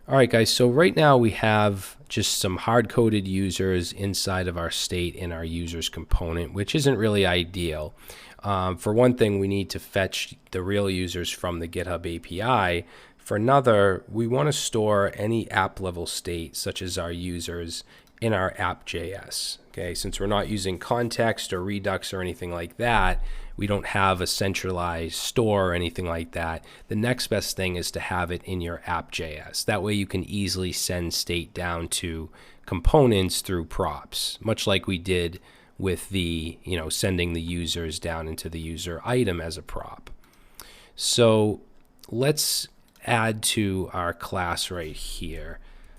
All right, guys, so right now we have just some hard-coded users inside of our state in our users component, which isn't really ideal. For one thing, we need to fetch the real users from the GitHub API. For another, we want to store any app level state, such as our users, in our app.js. Okay, since we're not using context or Redux or anything like that, we don't have a centralized store or anything like that. The next best thing is to have it in your app.js. That way you can easily send state down to components through props, much like we did with the, sending the users down into the user item as a prop. So let's add to our class right here,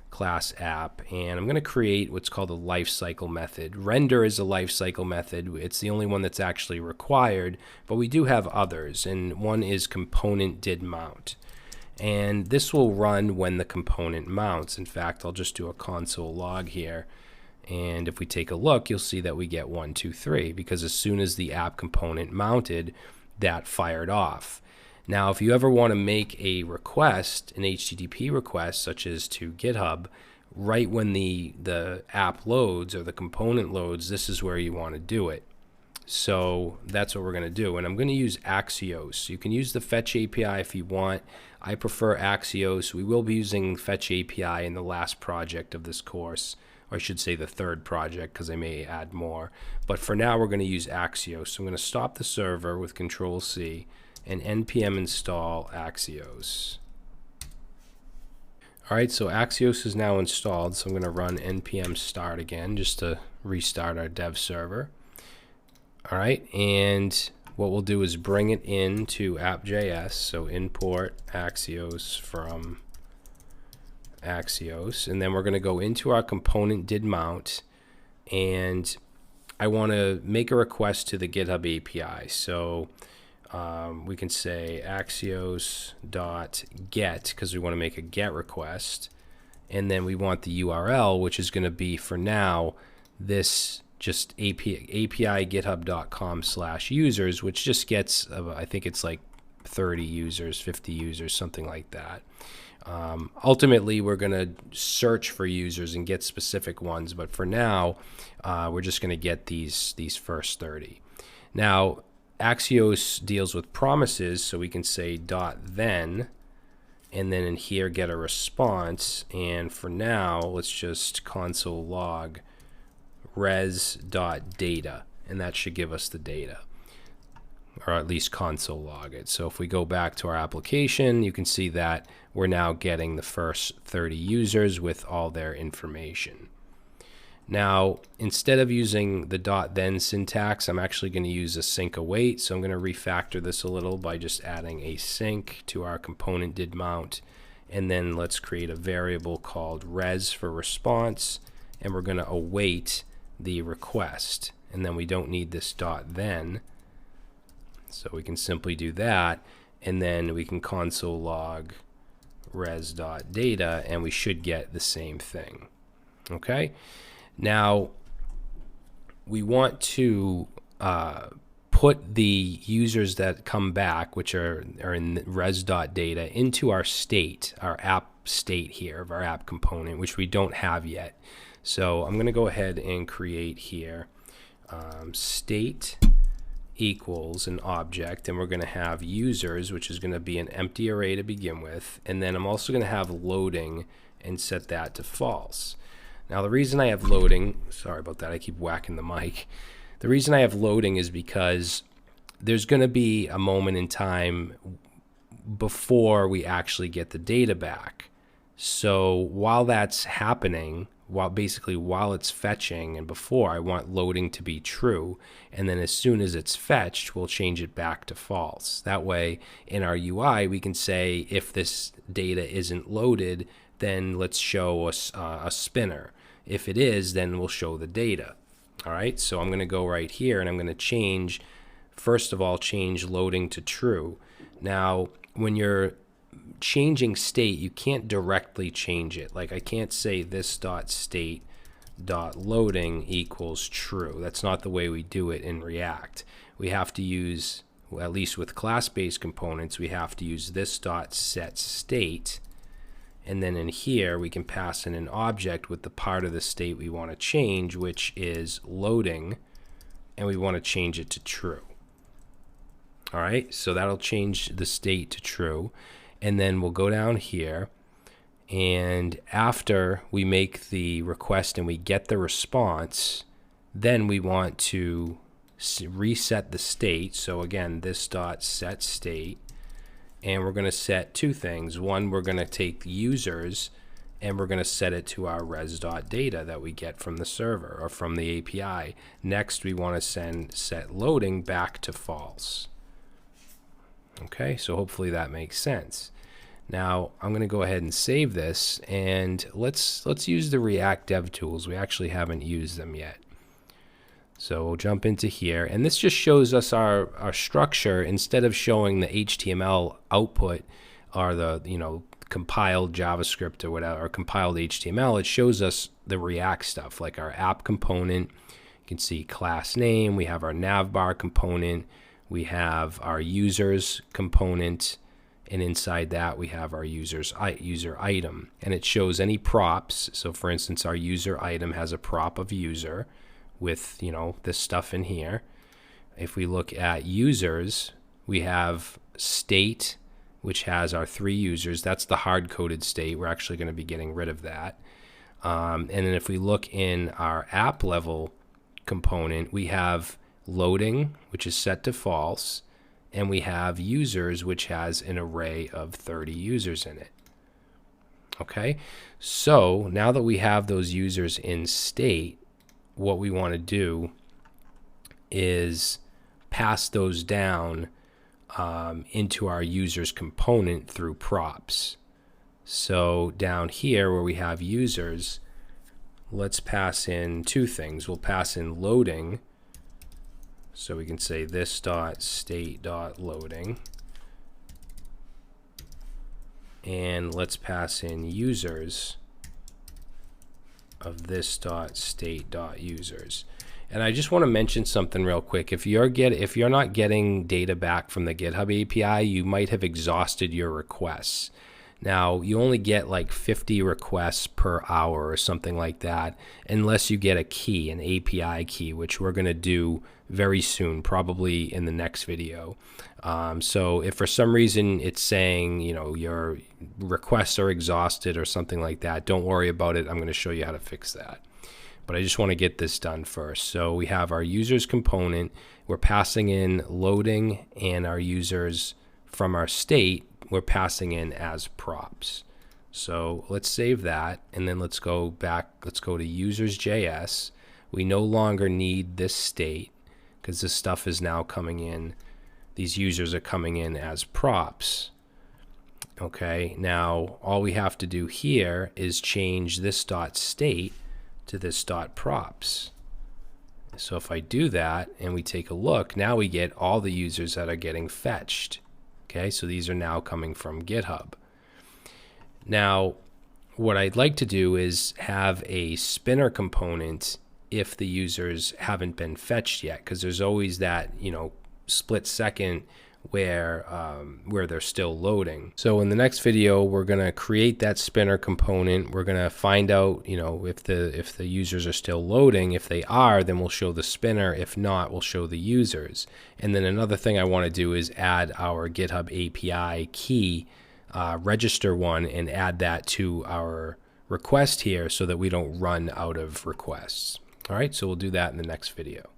class app, and I'm going to create what's called a lifecycle method. Render is a lifecycle method. It's the only one that's actually required, but we do have others, and one is component did mount. And this will run when the component mounts. In fact, I'll just do a console log here. And if we take a look, you'll see that we get 1, 2, 3, because as soon as the app component mounted, that fired off. Now, if you ever want to make a request, an HTTP request, such as to GitHub, right when the app loads or the component loads, this is where you want to do it. So that's what we're going to do. And I'm going to use Axios. You can use the Fetch API if you want. I prefer Axios. We will be using Fetch API in the last project of this course, or I should say the third project, because I may add more. But for now, we're going to use Axios. So I'm going to stop the server with Control-C and npm install Axios. All right, so Axios is now installed, so I'm going to run npm start again just to restart our dev server. All right, and what we'll do is bring it into app.js, so import Axios from Axios, and then we're going to go into our component did mount, and I want to make a request to the GitHub API. So we can say axios.get, because we want to make a get request, and then we want the URL, which is going to be, for now, this just API github.com/users, which just gets, I think it's like 30 users, 50 users, something like that. Ultimately, we're going to search for users and get specific ones, but for now, we're just going to get these first 30. Now, Axios deals with promises, so we can say .then, and then in here get a response. And for now, let's just console log res.data, and that should give us the data, or at least console log it. So if we go back to our application, you can see that we're now getting the first 30 users with all their information. Now, instead of using the .then syntax, I'm actually going to use a sync await. So I'm going to refactor this a little by just adding a sync to our component did mount. And then let's create a variable called res for response. And we're going to await the request. And then we don't need this .then. So we can simply do that. And then we can console log res.data, and we should get the same thing. Okay? Now, we want to put the users that come back, which are in res.data, into our state, our app state here of our app component, which we don't have yet. So I'm going to go ahead and create here state equals an object, and we're going to have users, which is going to be an empty array to begin with, and then I'm also going to have loading and set that to false. Now, the reason I have loading, sorry about that, I keep whacking the mic. The reason I have loading is because there's going to be a moment in time before we actually get the data back. So while that's happening, while it's fetching and before, I want loading to be true. And then as soon as it's fetched, we'll change it back to false. That way, in our UI, we can say if this data isn't loaded, then let's show us a spinner. If it is, then we'll show the data. All right, so I'm going to go right here, and I'm going to change, first of all, change loading to true. Now, when you're changing state, you can't directly change it. Like, I can't say this dot state dot loading equals true. That's not the way we do it in React. We have to use, well, at least with class-based components, we have to use this dot set state. And then in here, we can pass in an object with the part of the state we want to change, which is loading, and we want to change it to true. All right, so that'll change the state to true. And then we'll go down here, and after we make the request and we get the response, then we want to reset the state. So again, this dot set state, and we're going to set two things. One, we're going to take the users and we're going to set it to our res.data that we get from the server or from the API. Next, we want to set loading back to false. Okay, so hopefully that makes sense. Now I'm going to go ahead and save this, and let's use the React Dev Tools. We actually haven't used them yet. So we'll jump into here, and this just shows us our structure. Instead of showing the HTML output or the compiled JavaScript or whatever, or compiled HTML, it shows us the React stuff, like our app component. You can see class name, we have our navbar component, we have our users component, and inside that we have our user item, and it shows any props. So for instance, our user item has a prop of user with this stuff in here. If we look at users, we have state, which has our 3 users. That's the hard-coded state. We're actually going to be getting rid of that. And then if we look in our app level component, we have loading, which is set to false, and we have users, which has an array of 30 users in it. Okay, so now that we have those users in state, what we want to do is pass those down into our users component through props. So down here where we have users, let's pass in 2 things. We'll pass in loading, so we can say this dot state dot loading, and let's pass in users of this dot state dot users. And I just want to mention something real quick. If you're not getting data back from the GitHub API, you might have exhausted your requests. Now, you only get like 50 requests per hour or something like that, unless you get a key, an API key, which we're going to do very soon, probably in the next video. So if for some reason it's saying, your requests are exhausted or something like that, don't worry about it. I'm going to show you how to fix that. But I just want to get this done first. So we have our users component. We're passing in loading, and our users from our state, we're passing in as props. So let's save that, and then let's go back. Let's go to users.js. We no longer need this state because this stuff is now coming in. These users are coming in as props. Okay, now all we have to do here is change this dot state to this dot props. So if I do that and we take a look, now we get all the users that are getting fetched. Okay, so these are now coming from GitHub. Now, what I'd like to do is have a spinner component if the users haven't been fetched yet, because there's always that, split second where they're still loading. So in the next video, we're going to create that spinner component. We're going to find out, if the users are still loading. If they are, then we'll show the spinner. If not, we'll show the users. And then another thing I want to do is add our GitHub API key, register one, and add that to our request here so that we don't run out of requests. All right, so we'll do that in the next video.